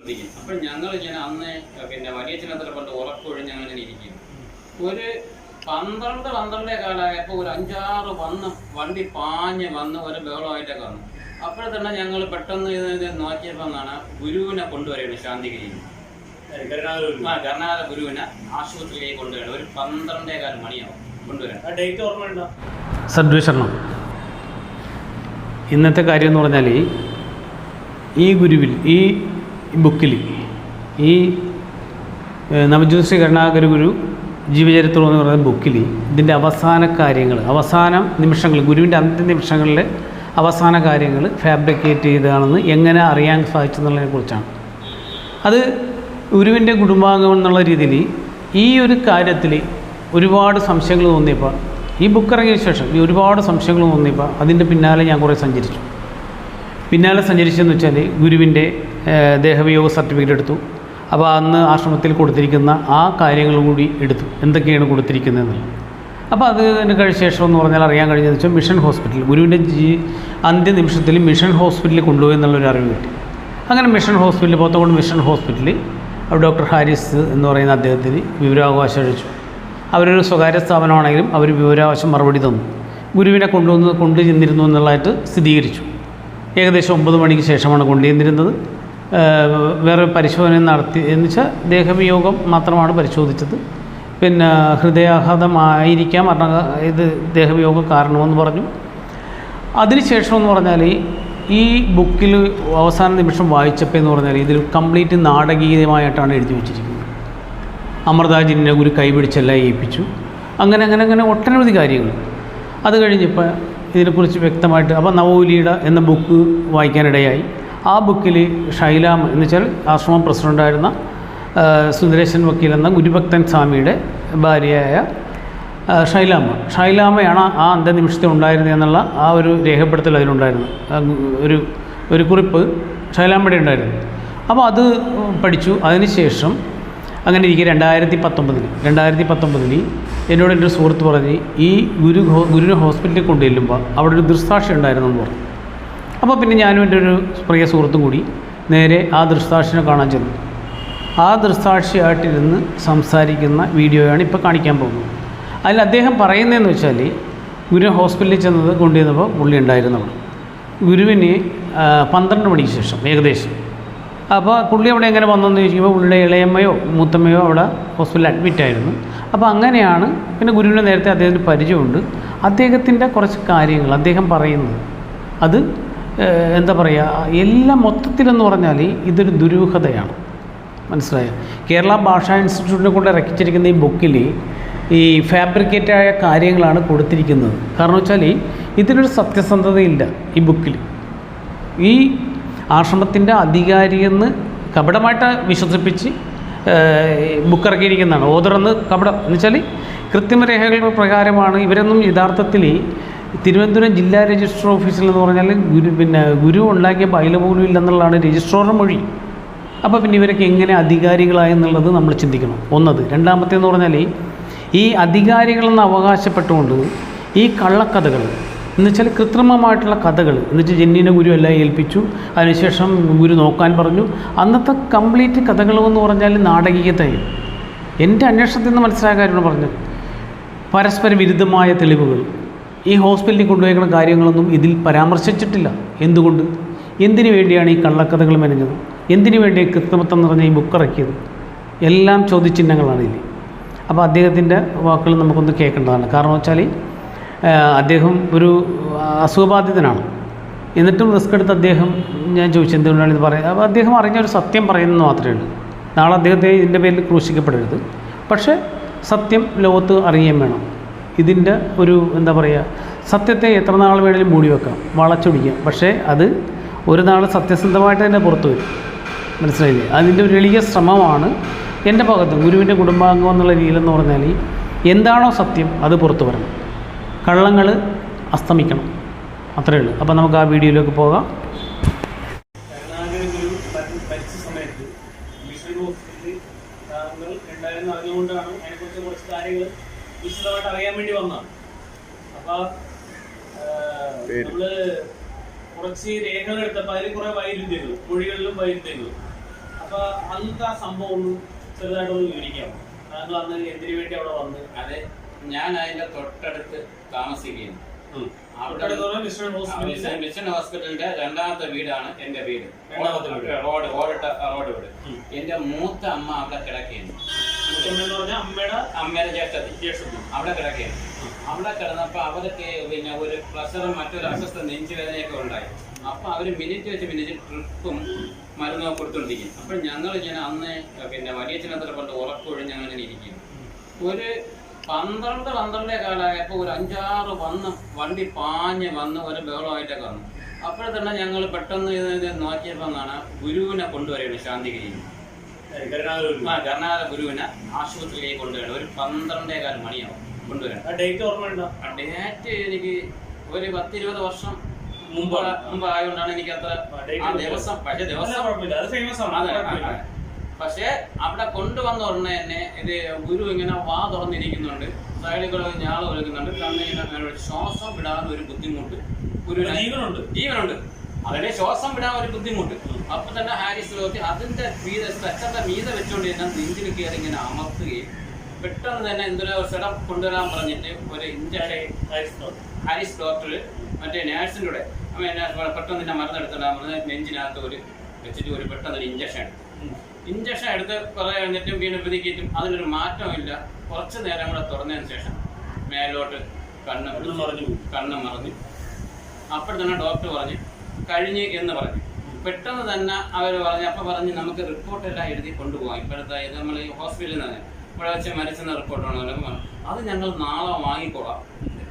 അപ്പോൾ ഞങ്ങൾ ഇങ്ങനെ അന്ന് പിന്നെ വലിയച്ഛനത്ര പണ്ട് ഉറക്കൊഴിഞ്ഞ് ഞങ്ങൾ ഇങ്ങനെ ഇരിക്കും. ഒരു 12 കാലമായപ്പോൾ ഒരു 5-6 വണ്ടി പാഞ്ഞ് വന്ന് ഒരു ബഹളമായിട്ടൊക്കെ വന്നു. അപ്പോൾ തന്നെ ഞങ്ങൾ പെട്ടെന്ന് ഇത് നോക്കിയപ്പോൾ എന്നാണ് ഗുരുവിനെ കൊണ്ടുവരികയാണ് ശാന്തിഗിരിയിൽ. കർണാടക ഗുരുവിനെ ആശുപത്രിയിലേക്ക് കൊണ്ടുവരണം. ഒരു 12 മണിയാവും കൊണ്ടുവരാൻ. ആ ഡേറ്റ് ഓർമ്മയുണ്ടോ? സദ്വിഷണം. ഇന്നത്തെ കാര്യം എന്ന് പറഞ്ഞാൽ ഈ ഗുരുവിൽ, ഈ ബുക്കിൽ, ഈ നവജ്യോതി കരുണാകര ഗുരു ജീവചരിത്രം എന്ന് പറയുന്ന ബുക്കിൽ ഇതിൻ്റെ അവസാന കാര്യങ്ങൾ, അവസാന നിമിഷങ്ങൾ, ഗുരുവിൻ്റെ അന്ത്യ നിമിഷങ്ങളിലെ അവസാന കാര്യങ്ങൾ ഫാബ്രിക്കേറ്റ് ചെയ്തതാണെന്ന് എങ്ങനെ അറിയാൻ സാധിച്ചെന്നുള്ളതിനെക്കുറിച്ചാണ്. അത് ഗുരുവിൻ്റെ കുടുംബാംഗം എന്നുള്ള രീതിയിൽ ഈ ഒരു കാര്യത്തിൽ ഒരുപാട് സംശയങ്ങൾ തോന്നിയപ്പോൾ, ഈ ബുക്ക് ഇറങ്ങിയ ശേഷം ഈ ഒരുപാട് സംശയങ്ങൾ തോന്നിയപ്പോൾ അതിൻ്റെ പിന്നാലെ ഞാൻ കുറേ സഞ്ചരിച്ചു. സഞ്ചരിച്ചെന്ന് വെച്ചാൽ ഗുരുവിൻ്റെ ദേഹവിയോഗ സർട്ടിഫിക്കറ്റ് എടുത്തു. അപ്പോൾ അന്ന് ആശ്രമത്തിൽ കൊടുത്തിരിക്കുന്ന ആ കാര്യങ്ങളും കൂടി എടുത്തു, എന്തൊക്കെയാണ് കൊടുത്തിരിക്കുന്നതെന്നുള്ളത്. അപ്പോൾ അതിന് കഴിഞ്ഞ ശേഷം എന്ന് പറഞ്ഞാൽ അറിയാൻ കഴിഞ്ഞതെന്ന് വെച്ചാൽ മിഷൻ ഹോസ്പിറ്റൽ, ഗുരുവിൻ്റെ അന്ത്യനിമിഷത്തിൽ മിഷൻ ഹോസ്പിറ്റലിൽ കൊണ്ടുപോയി എന്നുള്ളൊരു അറിവ് കിട്ടി. അങ്ങനെ മിഷൻ ഹോസ്പിറ്റലിൽ, പോത്തങ്കോട് മിഷൻ ഹോസ്പിറ്റലിൽ ഡോക്ടർ ഹാരിസ് എന്ന് പറയുന്ന അദ്ദേഹത്തിന് വിവരാവകാശം അഴിച്ചു. അവരൊരു സ്വകാര്യ സ്ഥാപനമാണെങ്കിലും അവർ വിവരാവകാശം മറുപടി തന്നു. ഗുരുവിനെ കൊണ്ടു ചെന്നിരുന്നു എന്നുള്ളതായിട്ട് സ്ഥിരീകരിച്ചു. ഏകദേശം 9 മണിക്ക് ശേഷമാണ് കൊണ്ടുചെന്നിരുന്നത്. വേറെ പരിശോധന നടത്തി എന്ന് വെച്ചാൽ ദേഹവിയോഗം മാത്രമാണ് പരിശോധിച്ചത്. പിന്നെ ഹൃദയാഘാതമായിരിക്കാം ഇത് ദേഹവിയോഗം കാരണമെന്ന് പറഞ്ഞു. അതിനുശേഷം എന്ന് പറഞ്ഞാൽ ഈ ബുക്കിൽ അവസാന നിമിഷം വായിച്ചപ്പോൾ എന്ന് പറഞ്ഞാൽ ഇതിൽ കംപ്ലീറ്റ് നാടകീയമായിട്ടാണ് എഴുതി വച്ചിരിക്കുന്നത്. അമൃതാജിനെ ഗുരു കൈപിടിച്ചെല്ലാം ഏൽപ്പിച്ചു. അങ്ങനെ ഒട്ടനവധി കാര്യങ്ങൾ. അത് കഴിഞ്ഞപ്പോൾ ഇതിനെക്കുറിച്ച് വ്യക്തമായിട്ട് അപ്പോൾ നവോലിയുടെ എന്ന ബുക്ക് വായിക്കാനിടയായി. ആ ബുക്കിൽ ഷൈലാമ എന്ന് വെച്ചാൽ ആശ്രമം പ്രസിഡൻ്റായിരുന്ന സുന്ദരേശൻ വക്കീൽ എന്ന ഗുരുഭക്തൻ സ്വാമിയുടെ ഭാര്യയായ ഷൈലാമയാണ് ആ അന്ത്യനിമിഷത്തിൽ ഉണ്ടായിരുന്നത് എന്നുള്ള ആ ഒരു രേഖപ്പെടുത്തൽ അതിലുണ്ടായിരുന്നു. ഒരു കുറിപ്പ് ഷൈലാമയുടെ ഉണ്ടായിരുന്നു. അപ്പോൾ അത് പഠിച്ചു. അതിനുശേഷം അങ്ങനെ ഇരിക്കെ 2019 എന്നോട് എൻ്റെ ഒരു സുഹൃത്ത് പറഞ്ഞ് ഈ ഗുരുവിനെ ഹോസ്പിറ്റലിൽ കൊണ്ടുചെല്ലുമ്പോൾ അവിടെ ഒരു ദൃക്സാക്ഷി ഉണ്ടായിരുന്നെന്ന് പറഞ്ഞു. അപ്പോൾ പിന്നെ ഞാനും എൻ്റെ ഒരു പ്രിയ സുഹൃത്തും കൂടി നേരെ ആ ദൃക്സാക്ഷിനെ കാണാൻ ചെന്നു. ആ ദൃക്സാക്ഷിയായിട്ടിരുന്ന് സംസാരിക്കുന്ന വീഡിയോയാണ് ഇപ്പോൾ കാണിക്കാൻ പോകുന്നത്. അതിൽ അദ്ദേഹം പറയുന്നതെന്ന് വെച്ചാൽ ഗുരുവിനെ ഹോസ്പിറ്റലിൽ ചെന്നത് കൊണ്ടുവന്നപ്പോൾ പുള്ളി ഉണ്ടായിരുന്നു അവിടെ. ഗുരുവിന് 12 മണിക്ക് ശേഷം ഏകദേശം. അപ്പോൾ പുള്ളി അവിടെ എങ്ങനെ വന്നെന്ന് ചോദിക്കുമ്പോൾ പുള്ളിയുടെ ഇളയമ്മയോ മൂത്തമ്മയോ അവിടെ ഹോസ്പിറ്റലിൽ അഡ്മിറ്റായിരുന്നു. അപ്പോൾ അങ്ങനെയാണ്. പിന്നെ ഗുരുവിനെ നേരത്തെ അദ്ദേഹത്തിന് പരിചയമുണ്ട്. അദ്ദേഹത്തിൻ്റെ കുറച്ച് കാര്യങ്ങൾ അദ്ദേഹം പറയുന്നത് അത് എന്താ പറയുക, എല്ലാം മൊത്തത്തിലെന്ന് പറഞ്ഞാൽ ഇതൊരു ദുരൂഹതയാണ്. മനസ്സിലായോ? കേരള ഭാഷാ ഇൻസ്റ്റിറ്റ്യൂട്ടിനെ കൊണ്ട് ഇറക്കിച്ചിരിക്കുന്ന ഈ ബുക്കിൽ ഈ ഫാബ്രിക്കേറ്റായ കാര്യങ്ങളാണ് കൊടുത്തിരിക്കുന്നത്. കാരണം വെച്ചാൽ ഇതിനൊരു സത്യസന്ധതയില്ല ഈ ബുക്കിൽ. ഈ ആശ്രമത്തിൻ്റെ അധികാരിയെന്ന് കപടമായിട്ട് വിശ്വസിപ്പിച്ച് ബുക്ക് ഇറക്കിയിരിക്കുന്നതാണ്. ഓതറെന്ന് കപടം എന്ന് വെച്ചാൽ കൃത്രിമരേഖകൾ പ്രകാരമാണ്. ഇവരൊന്നും യഥാർത്ഥത്തിൽ തിരുവനന്തപുരം ജില്ലാ രജിസ്ട്രാർ ഓഫീസിൽ എന്ന് പറഞ്ഞാൽ ഗുരു ഉണ്ടാക്കിയ ബൈല പോലും ഇല്ലെന്നുള്ളതാണ് രജിസ്ട്രാറുടെ മൊഴി. അപ്പോൾ പിന്നെ ഇവരൊക്കെ എങ്ങനെ അധികാരികളായെന്നുള്ളത് നമ്മൾ ചിന്തിക്കണം. ഒന്നത്. രണ്ടാമത്തേന്ന് പറഞ്ഞാൽ ഈ അധികാരികളെന്ന് അവകാശപ്പെട്ടുകൊണ്ട് ഈ കള്ളക്കഥകൾ എന്ന് വെച്ചാൽ കൃത്രിമമായിട്ടുള്ള കഥകൾ എന്ന് വെച്ചാൽ ജെന്നിനെ ഗുരു എല്ലാം ഏൽപ്പിച്ചു, അതിനുശേഷം ഗുരു നോക്കാൻ പറഞ്ഞു. അന്നത്തെ കംപ്ലീറ്റ് കഥകളെന്ന് പറഞ്ഞാൽ നാടകീയതയും. എൻ്റെ അന്വേഷണത്തിൽ നിന്ന് മനസ്സിലായ കാര്യമാണ് പറഞ്ഞത്. പരസ്പര വിരുദ്ധമായ തെളിവുകൾ ഈ ഹോസ്പിറ്റലിൽ കൊണ്ടുപോയിരിക്കുന്ന കാര്യങ്ങളൊന്നും ഇതിൽ പരാമർശിച്ചിട്ടില്ല. എന്തുകൊണ്ട്? എന്തിനു വേണ്ടിയാണ് ഈ കള്ളക്കഥകൾ മെനഞ്ഞത്? എന്തിനു വേണ്ടി കൃത്രിമത്വം നിറഞ്ഞ ഈ ബുക്ക് ഇറക്കിയത്? എല്ലാം ചോദ്യചിഹ്നങ്ങളാണ് ഇതിൽ. അപ്പോൾ അദ്ദേഹത്തിൻ്റെ വാക്കുകൾ നമുക്കൊന്ന് കേൾക്കേണ്ടതാണ്. കാരണം വെച്ചാൽ അദ്ദേഹം ഒരു അസുഖബാധിതനാണ്. എന്നിട്ടും റിസ്ക് എടുത്ത് അദ്ദേഹം, ഞാൻ ചോദിച്ചു എന്തുകൊണ്ടാണ് ഇത് പറയുന്നത്. അപ്പോൾ അദ്ദേഹം അറിഞ്ഞൊരു സത്യം പറയുന്നത് മാത്രമേ ഉള്ളൂ. നാളെ അദ്ദേഹത്തെ ഇതിൻ്റെ പേരിൽ ക്രൂശിക്കപ്പെടരുത്. പക്ഷേ സത്യം ലോകത്ത് അറിയാൻ വേണം. ഇതിൻ്റെ ഒരു എന്താ പറയുക, സത്യത്തെ എത്ര നാൾ വേണമെങ്കിലും മൂടി വെക്കാം, വളച്ചൊടിക്കാം. പക്ഷേ അത് ഒരു നാൾ സത്യസന്ധമായിട്ട് തന്നെ പുറത്തു വരും. മനസ്സിലായില്ലേ? അതിൻ്റെ ഒരു എളിയ ശ്രമമാണ് എൻ്റെ ഭാഗത്ത്. ഗുരുവിൻ്റെ കുടുംബാംഗം എന്നുള്ള രീതിയിലെന്ന് പറഞ്ഞാൽ എന്താണോ സത്യം അത് പുറത്തു വരണം. കള്ളങ്ങൾ അസ്തമിക്കണം. അത്രയേ ഉള്ളൂ. അപ്പോൾ നമുക്ക് ആ വീഡിയോയിലേക്ക് പോകാം. മരിച്ച സമയത്ത് മിഷൻ ഹോസ്പിറ്റലിൽ അറിഞ്ഞുകൊണ്ടാണ് അതിനെക്കുറിച്ച് കുറച്ച് കാര്യങ്ങൾ വിശദമായിട്ട് അറിയാൻ വേണ്ടി വന്നതാണ്. അപ്പോൾ നമ്മൾ കുറച്ച് രേഖകൾ എടുത്തപ്പോൾ അതിൽ കുറേ വൈരുദ്ധ്യങ്ങൾ, മൊഴികളിലും വൈരുദ്ധ്യങ്ങളും. അപ്പൊ അന്നത്തെ ആ സംഭവം ഒന്ന് ചെറുതായിട്ടൊന്ന് വിവരിക്കാമോ? താങ്കൾ അന്ന് എന്തിനു വേണ്ടി അവിടെ വന്ന്? അതെ, ഞാൻ അതിന്റെ തൊട്ടടുത്ത് താമസിക്കുന്നു. മിഷൻ ഹോസ്പിറ്റലിന്റെ രണ്ടാമത്തെ വീടാണ് എന്റെ വീട്. റോഡ് വീട്. എന്റെ മൂത്ത അമ്മ അവിടെ കിടക്കുകയാണ്. അമ്മയുടെ ജ്യേഷ്ഠത്തി അവിടെ കിടക്കുകയാണ്. അവിടെ കിടന്നപ്പോ അവർക്ക് പിന്നെ ഒരു പ്രഷറും മറ്റൊരു അസ്വസ്ഥ നെഞ്ചുവേദനയൊക്കെ ഉണ്ടായി. അപ്പൊ അവര് മിനിറ്റ് ട്രിപ്പും മരുന്നൊക്കെ കൊടുത്തോണ്ടിരിക്കും. അപ്പൊ ഞങ്ങൾ ഇങ്ങനെ അന്ന് പിന്നെ വലിയച്ഛനത്ര കൊണ്ട് ഉറക്കൊഴിഞ്ഞ് ഞങ്ങൾ ഇങ്ങനെ ഇരിക്കും. ഒരു 12 കാലമായപ്പോൾ ഒരു 5-6 വണ്ടി പാഞ്ഞ് വന്ന് ഒരു ബഹളമായിട്ടൊക്കെ വന്നു. അപ്പോൾ തന്നെ ഞങ്ങൾ പെട്ടെന്ന് ഇത് നോക്കിയപ്പോൾ എന്നാണ് ഗുരുവിനെ കൊണ്ടുവരികയാണ് ശാന്തിഗിരിയിൽ. കർണാടക ഗുരുവിനെ ആശുപത്രിയിലേക്ക് കൊണ്ടുവരണം. ഒരു 12-15 മണിയാവും കൊണ്ടുവരാൻ. ഡേറ്റ് എനിക്ക് ഒരു 10-20 വർഷം മുമ്പ് ആയതുകൊണ്ടാണ് എനിക്ക് അത്ര ദിവസം. പക്ഷെ അവിടെ കൊണ്ടുവന്ന ഉടനെ തന്നെ ഇത് ഗുരു ഇങ്ങനെ വാ തുറന്നിരിക്കുന്നുണ്ട്, സൈഡിൽ കൂടെ ഞാള് ഒഴുകുന്നുണ്ട്, കണ്ണിങ്ങനെ ശ്വാസം വിടാൻ ഒരു ബുദ്ധിമുട്ട്. ജീവനുണ്ട്, അതിന്റെ ശ്വാസം വിടാൻ ഒരു ബുദ്ധിമുട്ട്. അപ്പൊ തന്നെ ഹാരിസ് ലോത്തി അതിന്റെ സ്ട്രെച്ചറിന്റെ മീത വെച്ചുകൊണ്ട് തന്നെ നെഞ്ചിൽ കയറി ഇങ്ങനെ അമർത്തുകയും പെട്ടെന്ന് തന്നെ എന്തൊരു സെടം കൊണ്ടുവരാൻ പറഞ്ഞിട്ട് ഒരു ഇഞ്ചക്ഷൻ ഹാരിസ് ഡോക്ടർ മറ്റേ നേഴ്സിൻ്റെ കൂടെ പെട്ടെന്ന് തന്നെ മരുന്നെടുത്തിടാൻ പറഞ്ഞ് നെഞ്ചിനകത്ത് ഒരു വെച്ചിട്ട് ഒരു പെട്ടെന്ന് ഒരു ഇഞ്ചക്ഷൻ എടുത്ത് കുറെ കഴിഞ്ഞിട്ടും വീണ്ടും പിടിക്കിയിട്ടും അതിനൊരു മാറ്റമില്ല. കുറച്ച് നേരം കൂടെ തുറന്നതിന് ശേഷം മേലോട്ട് കണ്ണ് മറഞ്ഞു. അപ്പോൾ തന്നെ ഡോക്ടർ പറഞ്ഞു കഴിഞ്ഞ് എന്ന് പറഞ്ഞു. പെട്ടെന്ന് തന്നെ അവർ പറഞ്ഞു. അപ്പം പറഞ്ഞ് നമുക്ക് റിപ്പോർട്ടെല്ലാം എഴുതി കൊണ്ടുപോകാം. ഇപ്പോഴത്തെ നമ്മൾ ഈ ഹോസ്പിറ്റലിൽ നിന്ന് ഇവിടെ വെച്ച് മരിച്ചെന്ന റിപ്പോർട്ടാണ്. അത് ഞങ്ങൾ നാളെ വാങ്ങിക്കോളാം.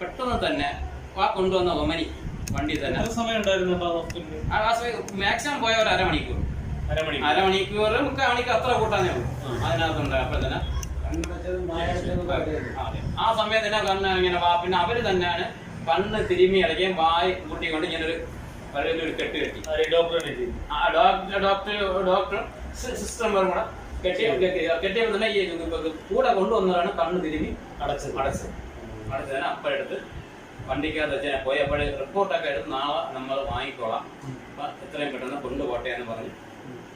പെട്ടെന്ന് തന്നെ ആ കൊണ്ടുവന്ന ഒമനി വണ്ടി തന്നെ മാക്സിമം പോയ ഒരു അരമണിക്കൂർ 3/4 മണിക്ക് അത്ര കൂട്ടാനേ ഉള്ളൂ അതിനകത്തുണ്ട്. അപ്പൊ തന്നെ ആ സമയത്ത് തന്നെ കണ്ണ് ഇങ്ങനെ പിന്നെ അവര് തന്നെയാണ് കണ്ണ് തിരുമ്മി അടയ്ക്കുകയും വായ് കൂട്ടിക്കൊണ്ട് ഇങ്ങനൊരു ഒരു കെട്ട് കെട്ടി. ഡോക്ടർ സിസ്റ്ററും കൂടെ കെട്ടിയപ്പോൾ തന്നെ ഈ കൂടെ കൊണ്ടുവന്നതാണ് കണ്ണ് തിരുമ്മി അടച്ചതിന് അപ്പോഴെടുത്ത് വണ്ടിക്കകത്ത് പോയി. അപ്പോഴേ റിപ്പോർട്ടൊക്കെ എടുത്ത് നാളെ നമ്മൾ വാങ്ങിക്കോളാം, അപ്പൊ എത്രയും പെട്ടെന്ന് കൊണ്ടുപോട്ടെ എന്ന് പറഞ്ഞ്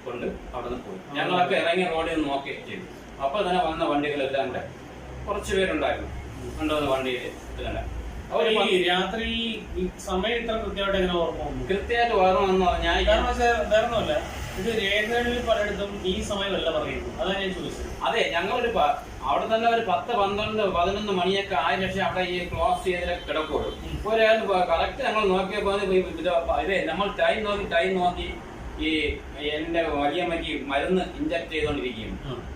കൊണ്ട് അവിടെ നിന്ന് പോയി. ഞങ്ങളൊക്കെ ഇറങ്ങി റോഡിൽ നിന്ന് നോക്കുകയും ചെയ്തു. അപ്പോൾ തന്നെ വന്ന വണ്ടികളെല്ലാം കൂടെ കുറച്ച് പേരുണ്ടായിരുന്നു കൊണ്ടുവന്ന വണ്ടിയിൽ. അവർ രാത്രി സമയം ഇത്ര കൃത്യമായിട്ട് എങ്ങനെ കൃത്യമായിട്ട് ഓർമ്മ ഞാൻ വേറൊന്നുമല്ല, ഇത് രേഖകളിൽ പലയിടത്തും ഈ സമയമല്ല പറയുന്നു. അതാണ് ഞാൻ ചോദിച്ചത്. അതെ, ഞങ്ങളൊരു അവിടെ തന്നെ ഒരു 10, 12, 11 മണിയൊക്കെ ആയ ശേഷം അവിടെ ഈ ക്ലോസ് ചെയ്തിട്ട് കിടക്കുള്ളൂ. കറക്റ്റ് ഞങ്ങൾ നോക്കിയപ്പോൾ ഇതേ നമ്മൾ ടൈം നോക്കി ഈ എന്റെ വലിയമ്മയ്ക്ക് മരുന്ന് ഇഞ്ചക്ട് ചെയ്തോണ്ടിരിക്കുകയും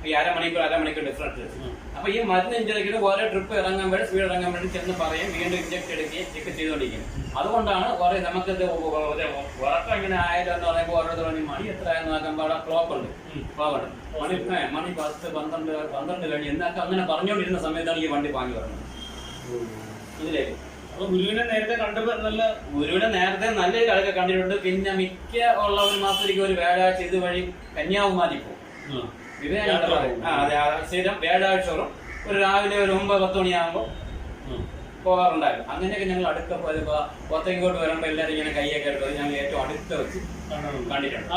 ഈ അരമണിക്കൂർ ഡിഫറൻസ്. അപ്പൊ ഈ മരുന്ന് ഇഞ്ചക്ട് ചെയ്ത് ഓരോ ട്രിപ്പ് ഇറങ്ങാൻ വേണ്ടി സ്പീഡ് ഇറങ്ങാൻ വേണ്ടി ചെന്ന് പറയും, വീണ്ടും ഇഞ്ചക്ട് എടുക്കുകയും ചെക്ക് ചെയ്തോണ്ടിരിക്കും. അതുകൊണ്ടാണ് കുറെ നമുക്കിത് ഉറക്കം ഇങ്ങനെ ആയാലും എന്ന് പറയുമ്പോൾ ഓരോരുത്തർ മണി എത്ര ആയെന്ന് നോക്കുമ്പോൾ അവിടെ ക്ലോക്ക് ഉണ്ട്. മണി 10, 12 കഴിഞ്ഞ് എന്നൊക്കെ അങ്ങനെ പറഞ്ഞുകൊണ്ടിരുന്ന സമയത്താണ് ഈ വണ്ടി പാഞ്ഞു വരുന്നത് ഇതിലേക്ക്. ഗുരുവിനെ നേരത്തെ കണ്ടപ്പോൾ ഗുരുവിനെ നേരത്തെ നല്ല കളിയൊക്കെ കണ്ടിട്ടുണ്ട്. പിന്നെ മിക്ക ഉള്ള ഒരു മാസത്തിലേക്ക് ഒരു വ്യാഴാഴ്ച ഇതുവഴി കന്യാകുമാരി പോകും. സ്ഥിരം വ്യാഴാഴ്ചയോറും ഒരു രാവിലെ ഒരു 9-10 മണിയാകുമ്പോൾ പോകാറുണ്ടായിരുന്നു. അങ്ങനെയൊക്കെ ഞങ്ങൾ അടുത്ത പുറത്തേക്കോട്ട് വരുമ്പോൾ എല്ലാവരും ഇങ്ങനെ കൈയൊക്കെ എടുത്തത് ഞങ്ങൾ ഏറ്റവും അടുത്ത് വെച്ച് കണ്ടിട്ടുണ്ട്.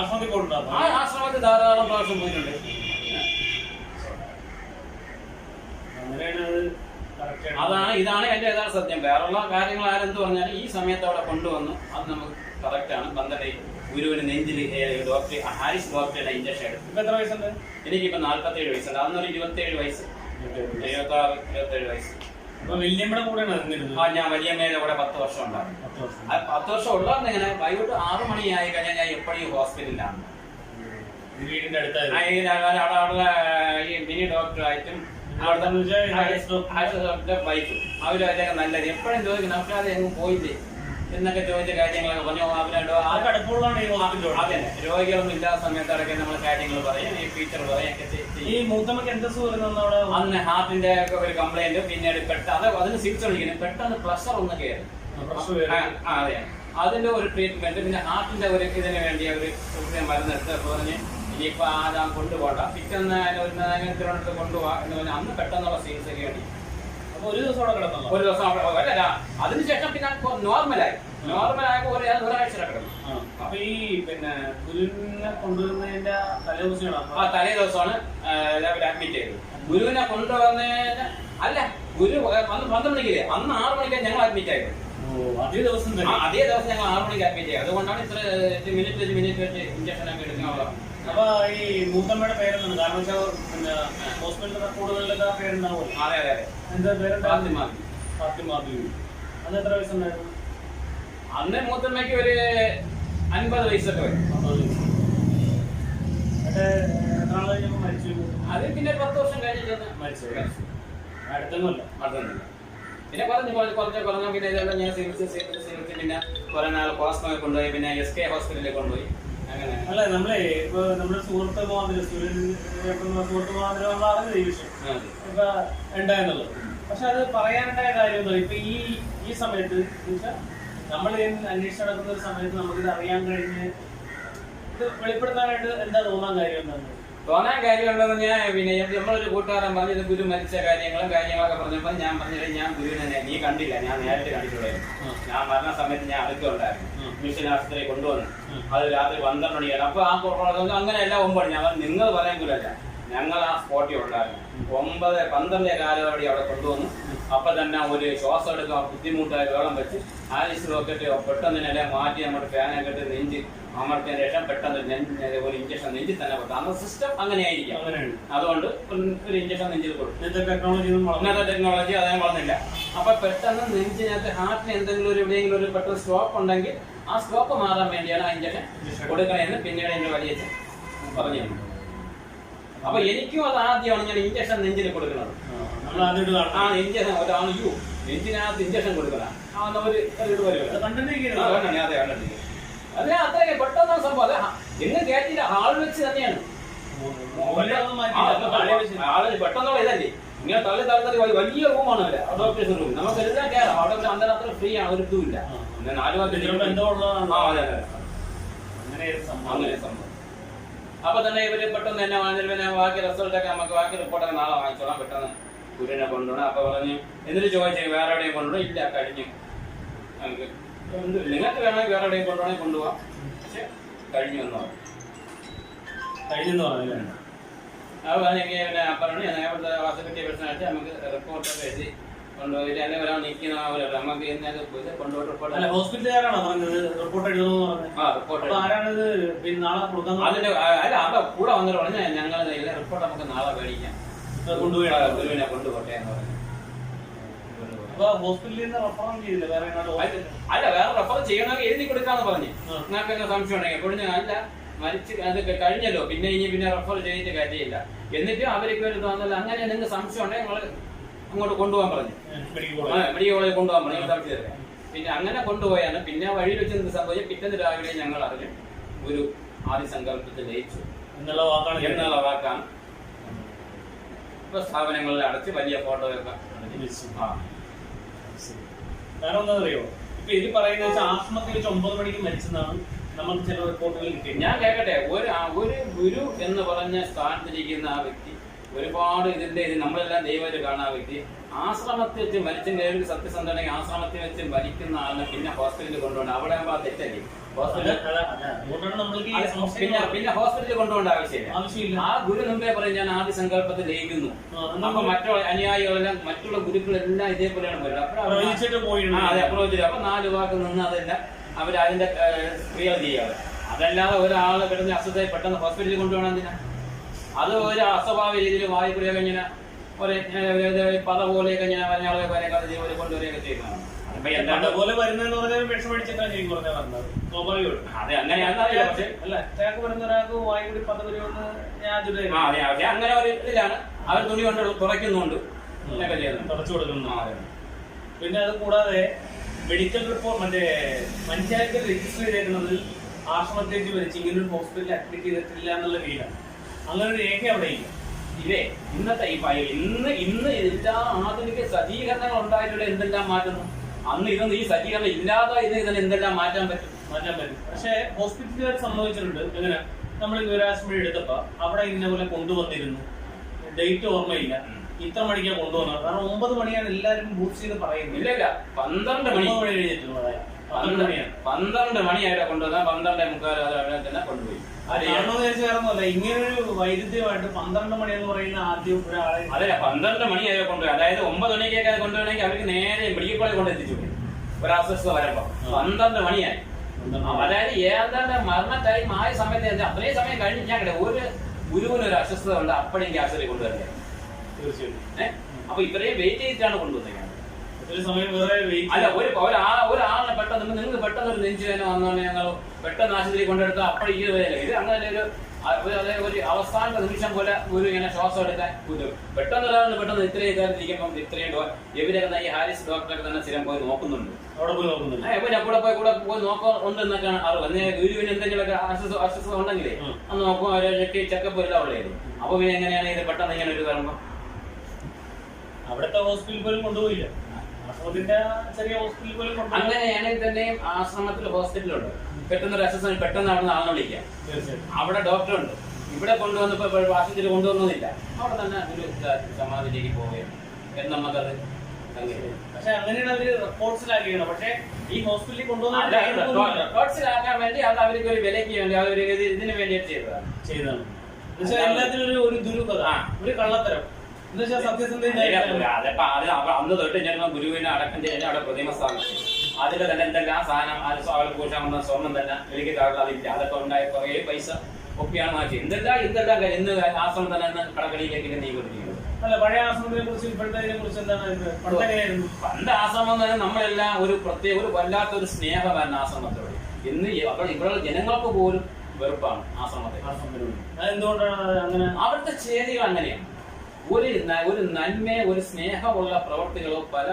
ആശ്രമത്തിൽ ധാരാളം പ്രാവശ്യം പോയിട്ടുണ്ട്. ഇതാണ് എന്റെ യഥാർത്ഥ സത്യം. വേറുള്ള കാര്യങ്ങൾ ആരെന്ത് പറഞ്ഞാലും ഈ സമയത്ത് അവിടെ കൊണ്ടുവന്നു, അത് നമുക്ക് കറക്റ്റാണ്. ബന്ധത്തെ ഗുരുവിന് നെഞ്ചിൽ ഡോക്ടർ ഹാരിസ് ഡോക്ടറുടെ ഇഞ്ചക്ഷൻ എടുത്തു. എത്ര വയസ്സുണ്ട്? എനിക്കിപ്പോ 47 വയസ്സുണ്ട്. അന്നൊരു 27 വയസ്സ്, 27 വയസ്സ്. വല്യമ്മയുടെ കൂടെ ഞാൻ വലിയമ്മയുടെ കൂടെ 10 വർഷം ഉണ്ടായിരുന്നു. 10 വർഷം ഉള്ളതെന്ന് ഇങ്ങനെ വൈകിട്ട് 6 മണിയായി കഴിഞ്ഞാൽ ഞാൻ എപ്പോഴും ഹോസ്പിറ്റലിലാണ്. വീടിന്റെ അടുത്തായി അവിടെ ഈ മിനി ഡോക്ടറായിട്ടും വൈഫ് അവരൊക്കെ നല്ലത് എപ്പോഴും ചോദിക്കണം. അവരത് എങ്ങും പോയില്ലേ എന്നൊക്കെ ചോദിച്ച കാര്യങ്ങളൊക്കെ പറഞ്ഞു. അതെ, രോഗികളൊന്നും ഇല്ലാത്ത സമയത്തടക്കം നമ്മൾ കാര്യങ്ങൾ പറയും, ഈ ഫീച്ചർ പറയും. ഈ മൂത്തമ്മക്ക് എന്താ അന്ന് ഹാർട്ടിന്റെ ഒരു കംപ്ലൈന്റ്, പിന്നീട് അതിന് ചികിത്സ വിളിക്കുന്നത് പെട്ടെന്ന് പ്രഷർ ഒന്ന് കയറി. അതെ, അതിന്റെ ഒരു ട്രീറ്റ്മെന്റ്. പിന്നെ ഹാർട്ടിന്റെ ഒരു ഇതിന് വേണ്ടി അവർ മരുന്നെടുത്ത് പറഞ്ഞ് ഇനിയിപ്പോ കൊണ്ടുപോകണ്ട, പിറ്റേന്ന് തിരുവനന്തപുരത്ത് കൊണ്ടുപോകാം എന്ന് പറഞ്ഞാൽ അന്ന് പെട്ടെന്നുള്ള ചികിത്സയ്ക്ക് വേണ്ടി ഒരു ദിവസം അവിടെ കിടന്നല്ലോ. ഒരു ദിവസം അല്ല, അതിനുശേഷം പിന്നെ നോർമലായപ്പോ ഒരാഴ്ച കിടന്നു. അപ്പൊ ഈ പിന്നെ ഗുരുവിനെ കൊണ്ടുവരുന്നതിന്റെ തലേ ദിവസമാണ് ആ തലേ ദിവസമാണ് രാവിലെ അഡ്മിറ്റ് ചെയ്തത്. ഗുരുവിനെ കൊണ്ടുവന്നതിന് അല്ല, ഗുരു വന്ന് 12 മണിക്കില്ലേ, അന്ന് 6 മണിക്കാണ് ഞങ്ങൾ അഡ്മിറ്റ് ആയത്. അതേ ദിവസം അതേ ദിവസം ഞങ്ങൾ 6 മണിക്ക് അഡ്മിറ്റ് ചെയ്തത്. അതുകൊണ്ടാണ് ഇത്ര മിനിറ്റ് വെച്ച് ഇഞ്ചക്ഷൻ ഒക്കെ എടുക്കാനുള്ളത്. അപ്പൊ ഈ മൂത്തമ്മയുടെ പേരെന്താണ്? കാരണം വെച്ചാൽ പിന്നെ ഹോസ്പിറ്റൽ റെക്കോർഡുകളിലൊക്കെ ആ പേരുണ്ടാവുമല്ലോ. അതെ അതെ അതെ. എന്താ പേര്? ഫാത്തിമ. അന്ന് എത്ര വയസ്സുണ്ടായിരുന്നു? അന്ന് മൂത്തമ്മയ്ക്ക് ഒരു 50 വയസ്സൊക്കെ വരും. എത്ര നാൾ കഴിഞ്ഞപ്പോ മരിച്ചു? അത് പിന്നെ 10 വർഷം കഴിഞ്ഞിട്ട് മരിച്ചു. അടുത്തൊന്നുമല്ല. അടുത്തൊന്നുമില്ല. പിന്നെ കുറച്ച് പറഞ്ഞു. പിന്നെ ഇതെല്ലാം ഞാൻ ചികിത്സിച്ച് പിന്നെ കുറെ നാൾ ഹോസ്പിറ്റലിൽ കൊണ്ടുപോയി. പിന്നെ SK ഹോസ്പിറ്റലിൽ കൊണ്ടുപോയി. അങ്ങനെ അല്ല, നമ്മളെ ഇപ്പൊ നമ്മുടെ സുഹൃത്ത് മുഖാന്തരം സുഹൃത്ത് മുഖാന്തരം നമ്മൾ അറിഞ്ഞത് ഈ വിഷയം ഇപ്പൊ ഉണ്ടായെന്നുള്ളത്. പക്ഷെ അത് പറയാനുണ്ടായ കാര്യം ഇപ്പൊ ഈ സമയത്ത് നമ്മൾ അന്വേഷിച്ച് നടക്കുന്ന ഒരു സമയത്ത് നമുക്കിത് അറിയാൻ കഴിഞ്ഞ് ഇത് വെളിപ്പെടുത്താനായിട്ട് എന്താ തോന്നാൻ കാര്യം എന്താണ്? തോന്നാൻ കാര്യമുണ്ടെന്ന് ഞാൻ പിന്നെ നമ്മളൊരു കൂട്ടുകാരൻ പറഞ്ഞു, ഇത് ഗുരു മരിച്ച കാര്യങ്ങളൊക്കെ പറഞ്ഞപ്പോൾ ഞാൻ പറഞ്ഞത്, ഞാൻ ഗുരുവിനെ നീ കണ്ടില്ല, ഞാൻ നേരിട്ട് കണ്ടിട്ടുണ്ടായിരുന്നു. ഞാൻ മരണ സമയത്ത് ഞാൻ അടുത്ത് ഉണ്ടായിരുന്നു. മിഷൻ ആശുപത്രി കൊണ്ടുവന്നു. അത് രാത്രി 12 മണിയാണ്. അപ്പൊ ആ അങ്ങനെയല്ല 9 മണി. ഞാൻ നിങ്ങൾ പറയാൻ പോലല്ല, ഞങ്ങൾ ആ സ്പോട്ടിൽ ഉണ്ടായിരുന്നു. 9-12 കാലവടി അവിടെ കൊണ്ടുവന്നു. അപ്പൊ തന്നെ ഒരു ശ്വാസം എടുക്കാൻ ബുദ്ധിമുട്ടായി വെള്ളം വെച്ച് ആലിസ് റോക്കറ്റ് പെട്ടെന്ന് തന്നെ മാറ്റി നമ്മുടെ ഫാനൊക്കെ ഇട്ട് നെഞ്ച് അമർത്തിയ ശേഷം പെട്ടെന്ന് ഒരു ഇഞ്ചക്ഷൻ നെഞ്ചിൽ തന്നെ കൊടുത്തു. അന്ന് സിസ്റ്റം അങ്ങനെയായിരിക്കും. അതുകൊണ്ട് ഒരു ഇഞ്ചക്ഷൻ നെഞ്ചിൽ കൊടുത്തു. ഇന്നത്തെ ടെക്നോളജി അതേ വളർന്നില്ല. അപ്പൊ പെട്ടെന്ന് നെഞ്ചിനകത്ത് ഹാർട്ടിന് എന്തെങ്കിലും എവിടെയെങ്കിലും ഒരു പെട്ടെന്ന് സ്റ്റോപ്പ് ഉണ്ടെങ്കിൽ ആ സ്റ്റോപ്പ് മാറാൻ വേണ്ടിയാണ് ആ ഇഞ്ചക്ഷൻ കൊടുക്കണമെന്ന് പിന്നീട് എന്റെ വലിയ പറഞ്ഞു. അപ്പൊ എനിക്കും അത് ആദ്യമാണ് ഞാൻ ഇഞ്ചക്ഷൻ നെഞ്ചിൽ കൊടുക്കുന്നത്. ആ ഇഞ്ചക്ഷൻ നെഞ്ചിനകത്ത് ഇഞ്ചക്ഷൻ കൊടുക്കണം. അതെ, അത്രയൊക്കെ പെട്ടെന്ന് സംഭവം. അല്ല, എങ്ങും കയറ്റില്ല, ഹാൾ വെച്ച് തന്നെയാണ്. ആള് പെട്ടെന്നുള്ള ഇതല്ലേ, ഇങ്ങനെ തള്ളി വലിയ റൂമാണ് അല്ലേ ഡോക്ടേഴ്സ് റൂം. നമുക്ക് എല്ലാം കയറാം. അവിടെ അന്നേരം അത്ര ഫ്രീ ആണ്, ഒരു ഇതുമില്ല. 4 അങ്ങനെ സംഭവം. അപ്പൊ തന്നെ ഇവര് പെട്ടെന്ന് തന്നെ പിന്നെ ബാക്കി റിസൾട്ടൊക്കെ നമുക്ക് ബാക്കി റിപ്പോർട്ടൊക്കെ നാളെ വാങ്ങിച്ചോളാം. പെട്ടെന്ന് ഗുരുവിനെ കൊണ്ടുപോകണം. അപ്പൊ പറഞ്ഞു, എന്നിട്ട് ചോദിച്ചു വേറെ എവിടെയും കൊണ്ടുപോകണം? ഇല്ല, കഴിഞ്ഞു. നിങ്ങൾക്ക് വേണമെങ്കിൽ വേറെ എവിടെയും കൊണ്ടുപോകണമെങ്കിൽ കൊണ്ടുപോകാം, പക്ഷെ കഴിഞ്ഞു എന്ന് പറഞ്ഞു. അത് പറഞ്ഞെങ്കിൽ പിന്നെ പറഞ്ഞു, ഞാൻ ഇവിടുത്തെ ഹോസ്പിറ്റൽ പേഴ്സണായിട്ട് നമുക്ക് റിപ്പോർട്ടൊക്കെ എഴുതി കൊണ്ടുപോയിട്ട് അല്ലെങ്കിൽ ഒരാൾ നിൽക്കുന്ന നമുക്ക് ഇന്നൊക്കെ പോയിട്ട് കൊണ്ടുപോയി റിപ്പോർട്ട്. ഹോസ്പിറ്റലുകാരാണോ പറഞ്ഞത് റിപ്പോർട്ട് എഴുതുന്നു? അതിന്റെ അല്ല, അവിടെ കൂടെ വന്നിട്ട് പറഞ്ഞു, ഞങ്ങൾ റിപ്പോർട്ട് നമുക്ക് നാളെ മേടിക്കാം, ഗുരുവിനെ കൊണ്ടുപോട്ടെ എന്ന് പറഞ്ഞു. അല്ല, വേറെ റെഫർ ചെയ്യണമെങ്കിൽ എഴുതി കൊടുക്കാന്ന് പറഞ്ഞു. നിങ്ങൾക്ക് സംശയം ഉണ്ടെങ്കിൽ എപ്പോഴും അല്ല മരിച്ച് അത് കഴിഞ്ഞല്ലോ, പിന്നെ റെഫർ ചെയ്തിട്ട് കാര്യമില്ല. എന്നിട്ട് അവർക്ക് ഒരു തോന്നല്ല, അങ്ങനെ നിങ്ങൾക്ക് സംശയം ഉണ്ടെങ്കിൽ നിങ്ങൾ അങ്ങോട്ട് കൊണ്ടുപോകാൻ പറഞ്ഞു. മെഡിക്കൽ കോളേജിൽ കൊണ്ടുപോകാൻ പറഞ്ഞു, സംശയം തരാം. പിന്നെ അങ്ങനെ കൊണ്ടുപോയാണ്. പിന്നെ വഴി വെച്ച് എന്ത് സംഭവിച്ചു, പിറ്റേന്ന് രാവിലെ ഞങ്ങൾ അറിഞ്ഞു ഗുരു ആദ്യ സങ്കല്പത്തിൽ ലയിച്ചു എന്നുള്ള വാക്കാണ്. ഇപ്പൊ സ്ഥാപനങ്ങളിൽ അടച്ച് വലിയ ഫോട്ടോയൊക്കെ. കാരണം എന്താ അറിയോ, ഇപ്പൊ ഇത് പറയുന്നത് ആശ്രമത്തിൽ വെച്ച് 9 മണിക്ക് മരിച്ചെന്നാണ് നമുക്ക് ചില റിപ്പോർട്ടുകൾ കിട്ടിയത്. ഞാൻ കേൾക്കട്ടെ, ഒരു ഗുരു എന്ന് പറഞ്ഞ സ്ഥാനത്തിരിക്കുന്ന ആ വ്യക്തി ഒരുപാട് ഇതിന്റെ നമ്മളെല്ലാം ദൈവത്തിൽ കാണുന്ന ആ വ്യക്തി ആശ്രമത്തിൽ വെച്ച് മരിച്ചെങ്കിൽ ഒരു സത്യസന്ധനെങ്കിൽ ആശ്രമത്തിൽ വെച്ച് മരിക്കുന്ന ആളിനെ പിന്നെ ഹോസ്പിറ്റലിൽ കൊണ്ടുപോകണം. അവിടെ ആകുമ്പോൾ ആ തെറ്റല്ലേ. പിന്നെ ഹോസ്പിറ്റലിൽ കൊണ്ടുപോകേണ്ട ആവശ്യമില്ല. ആ ഗുരു മുമ്പേ പറയും, ഞാൻ ആദ്യ സങ്കല്പത്തിൽ ലയിക്കുന്നു. അപ്പൊ മറ്റുള്ള അനുയായികളെല്ലാം മറ്റുള്ള ഗുരുക്കളെല്ലാം ഇതേപോലെയാണ് പോയത്. അതെ, അപ്രോച്ചില്ല. അപ്പൊ 4 വാക്ക് നിന്ന് അതെല്ലാം അവരതിന്റെ ക്രിയ ചെയ്യാറ്. അതല്ലാതെ ഒരാളെ കിടന്ന് അസുഖത്തെ പെട്ടെന്ന് ഹോസ്പിറ്റലിൽ കൊണ്ടുപോകണം എന്തിനാ? അത് ഒരു അസ്വഭാവിക രീതിയിൽ വായുക്കൂടിയൊക്കെ ഇങ്ങനെ ഒരു പത പോലെയൊക്കെ ഇങ്ങനെ പറഞ്ഞാളെ പോലെ കൊണ്ടുവരികയൊക്കെ ചെയ്യുന്നതാണ്. അതെ, അങ്ങനെയാണെന്നറിയില്ല. പക്ഷെ അങ്ങനെ ഒരു ഇതിലാണ് അവർ തുണി കൊണ്ട് തുറയ്ക്കുന്നുണ്ട്, ഇതൊക്കെ ചെയ്യുന്നുണ്ട്. പിന്നെ അത് കൂടാതെ മെഡിക്കൽ റിപ്പോർട്ട് മറ്റേ പഞ്ചായത്തിൽ രജിസ്റ്റർ ചെയ്തേക്കുന്നത് ആശ്രമത്തേക്ക് വരച്ച് ഇങ്ങനൊരു ഹോസ്പിറ്റലിൽ അഡ്മിറ്റ് ചെയ്തിട്ടില്ല എന്നുള്ള രീതിയിലാണ്. അങ്ങനെ ഒരു രേഖ അവിടെ ഇല്ല. ഇതേ ഇന്നത്തെ ഇന്ന് എല്ലാ ആധുനിക സജ്ജീകരണങ്ങൾ ഉണ്ടായിട്ടുള്ള എന്തെല്ലാം മാറ്റുന്നു. അന്ന് ഇതൊന്നും ഈ സജ്ജീകരണം ഇല്ലാതെ ഇതിന് എന്തെല്ലാം മാറ്റാൻ പറ്റും. പക്ഷെ ഹോസ്പിറ്റലുകാർ സംഭവിച്ചിട്ടുണ്ട്. എങ്ങനെ നമ്മൾ വിവരാശുപത്രി എടുത്തപ്പോ അവിടെ ഇന്ന പോലെ കൊണ്ടുവന്നിരുന്നു, ഡേറ്റ് ഓർമ്മയില്ല, ഇത്ര മണിക്കാണ് കൊണ്ടുവന്നത്? കാരണം 9 മണിയാണ് എല്ലാവരും ബൂസ്റ്റ് ചെയ്ത് പറയുന്നത്. ഇല്ല 12 മണി കഴിഞ്ഞിട്ടുള്ളത്. 12 മണിയായിട്ട് കൊണ്ടുവന്നാൽ 12:45 അവിടെ തന്നെ കൊണ്ടുപോയി. വേറൊന്നുമല്ല, ഇങ്ങനൊരു വൈരുദ്ധ്യമായിട്ട് 12 മണി എന്ന് പറയുന്ന ആദ്യം ഒരാളെ അതെ 12 മണിയായി കൊണ്ടുപോയി. അതായത് 9 മണിക്കൊക്കെ കൊണ്ടുപോകണമെങ്കിൽ അവർക്ക് നേരെ മെഡിക്കൽ കോളേജ് കൊണ്ടെത്തിച്ചു ഒരു അസ്വസ്ഥത വരുമ്പോ 12 മണിയായി. അതായത് ഏതാണ്ട് മരണ ടൈം ആയ സമയത്ത് അത്രയും സമയം കഴിഞ്ഞാൽ ഒരു ഗുരുവിന് ഒരു അസ്വസ്ഥത ഉണ്ട്, അപ്പോഴേക്കും ആശുപത്രി കൊണ്ടുവരണ്ടേ. തീർച്ചയായും. അപ്പൊ ഇത്രയും വെയിറ്റ് ചെയ്തിട്ടാണ് കൊണ്ടുവന്നത്. അല്ല ഒരാളിനെ പെട്ടെന്ന് നിങ്ങൾക്ക് പെട്ടെന്ന് ഒരു നെഞ്ചുവേദന വന്നോണ്ട് ഞങ്ങൾ പെട്ടെന്ന് ആശുപത്രി കൊണ്ടെടുത്താൽ അപ്പോൾ ഇത് അങ്ങനെ ഒരു അവസാന നിമിഷം പോലെ ഒരു ഇങ്ങനെ ശ്വാസം എടുക്കാൻ പെട്ടെന്ന് ഒരാളിന് പെട്ടെന്ന് ഇത്രയും ഇരിക്കുമ്പോൾ ഇത്രയും ഇവരൊക്കെ ഈ ഹാരിസ് ഡോക്ടറൊക്കെ തന്നെ സ്ഥിരം പോയി നോക്കുന്നുണ്ട്. പിന്നെ എപ്പോഴും പോയി നോക്കുന്നുണ്ടെന്നൊക്കെയാണ് അറിവ്. ഗുരുവിന് എന്തെങ്കിലുമൊക്കെ അസ്വസ്ഥത ഉണ്ടെങ്കിലേ അത് നോക്കും, അവരൊക്കെ ചെക്കപ്പ് എല്ലാം ഉള്ളതായിരുന്നു. അപ്പൊ പിന്നെ എങ്ങനെയാണ് ഇത് പെട്ടെന്ന് ഇങ്ങനെ ഒരു വരുമ്പോ അവിടുത്തെ ഹോസ്പിറ്റലിൽ പോലും കൊണ്ടുപോയില്ല. ചെറിയ ഹോസ്പിറ്റലിൽ പോലും അങ്ങനെയാണെങ്കിൽ തന്നെയും ആശ്രമത്തിൽ ഹോസ്പിറ്റലുണ്ട്. പെട്ടെന്ന് ഒരു അസസ്മെന്റ് പെട്ടെന്ന് അവിടെ നിന്ന് ആളെ വിളിക്കാം. അവിടെ ഡോക്ടറുണ്ട്. ഇവിടെ കൊണ്ടുവന്നപ്പോ ആശുപത്രി കൊണ്ടുവന്നില്ല, അവിടെ തന്നെ ഒരു സമാധിയിലേക്ക് പോവുകയാണ് എന്ന് നമുക്കത്. പക്ഷെ അങ്ങനെയാണ് അവര് റെക്കോർഡ്സിലാക്കിയാണ്. പക്ഷെ ഈ ഹോസ്പിറ്റലിൽ കൊണ്ടുവന്ന റെക്കോർഡ്സിലാക്കാൻ വേണ്ടി അത് അവർക്ക് ഒരു വിലയ്ക്ക് വേണ്ടി അവർ ഇതിന് വേണ്ടിയിട്ട് ചെയ്തതാണ്. എല്ലാത്തിനും ഒരു ദുരൂഹത, ഒരു കള്ളത്തരം. അന്ന് തൊട്ട് ഞാൻ ഗുരുവിനെ അടക്കം ചെയ്യാൻ അവിടെ പ്രതിമ സ്ഥാപിച്ചു. അതിൽ തന്നെ എന്തെല്ലാം സാധനം അവർക്ക് പൂശാൻ വന്ന സ്വർണം തന്നെ എനിക്ക് അതില്ല. അതൊക്കെ ഉണ്ടായ കുറേ പൈസ ഒക്കെയാണ് മാറ്റി. എന്തെല്ലാം ഇന്ന് ആശ്രമം തന്നെ കടകളിലേക്ക് നീങ്ങിക്കൊണ്ടിരിക്കുന്നത്. അല്ല, പഴയ ആശ്രമത്തെ കുറിച്ച് ഇപ്പോഴത്തെ കുറിച്ച് എന്താണ്? പണ്ട് ആശ്രമം തന്നെ നമ്മളെല്ലാം ഒരു പ്രത്യേക ഒരു വല്ലാത്തൊരു സ്നേഹമായിരുന്നു ആശ്രമത്തോട്. ഇന്ന് ഇവിടെ ജനങ്ങൾക്ക് പോലും വെറുപ്പാണ് ആശ്രമത്തെ. എന്തുകൊണ്ടാണ് അങ്ങനെ? അവിടുത്തെ ചേരികൾ അങ്ങനെയാണ്. ഒരു നന്മ, ഒരു സ്നേഹമുള്ള പ്രവർത്തികളോ പല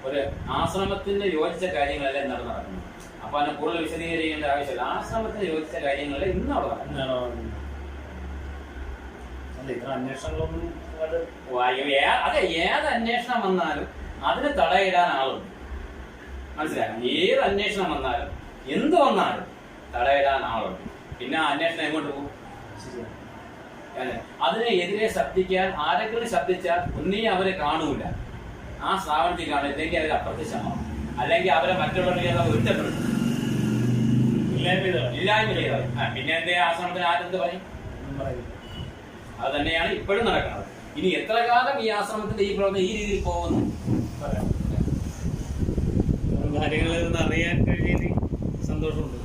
ഒരു ആശ്രമത്തിന് യോജിച്ച കാര്യങ്ങളെല്ലാം നടക്കുന്നു. അപ്പൊ അതിനെ കൂടുതൽ വിശദീകരിക്കേണ്ട ആവശ്യമില്ല. ആശ്രമത്തിന് യോജിച്ച കാര്യങ്ങളെ ഇന്ന് അവിടെ നടക്കുന്നു. അതെ, ഏത് അന്വേഷണം വന്നാലും അതിന് തടയിടാൻ ആളുണ്ട്. മനസ്സിലാക്കണം. ഏത് അന്വേഷണം വന്നാലും എന്ത് വന്നാലും തടയിടാൻ ആളുണ്ട്. പിന്നെ ആ അന്വേഷണം എങ്ങോട്ട് പോകും? അതിനെതിരെ ശബ്ദിക്കാൻ ആരെങ്കിലും ശബ്ദിച്ചാൽ ഒന്നീ അവരെ കാണൂല, ആ സ്ഥാപനത്തിൽ കാണില്ല, അല്ലെങ്കിൽ അവർ അപ്രത്യക്ഷമാവും, അല്ലെങ്കിൽ അവരെ മറ്റുള്ളവരുടെ ഒറ്റപ്പെടും, ഇല്ലായ്മ ചെയ്താൽ. പിന്നെ എന്തേ ആശ്രമത്തിന് ആരെന്ത് പറയും? അത് തന്നെയാണ് ഇപ്പോഴും നടക്കുന്നത്. ഇനി എത്ര കാലം ഈ ആശ്രമത്തിന്റെ ഈ പ്രവർത്തനം ഈ രീതിയിൽ പോകുന്നു കാര്യങ്ങളിൽ നിന്ന് അറിയാൻ കഴിയുന്ന സന്തോഷമുണ്ട്.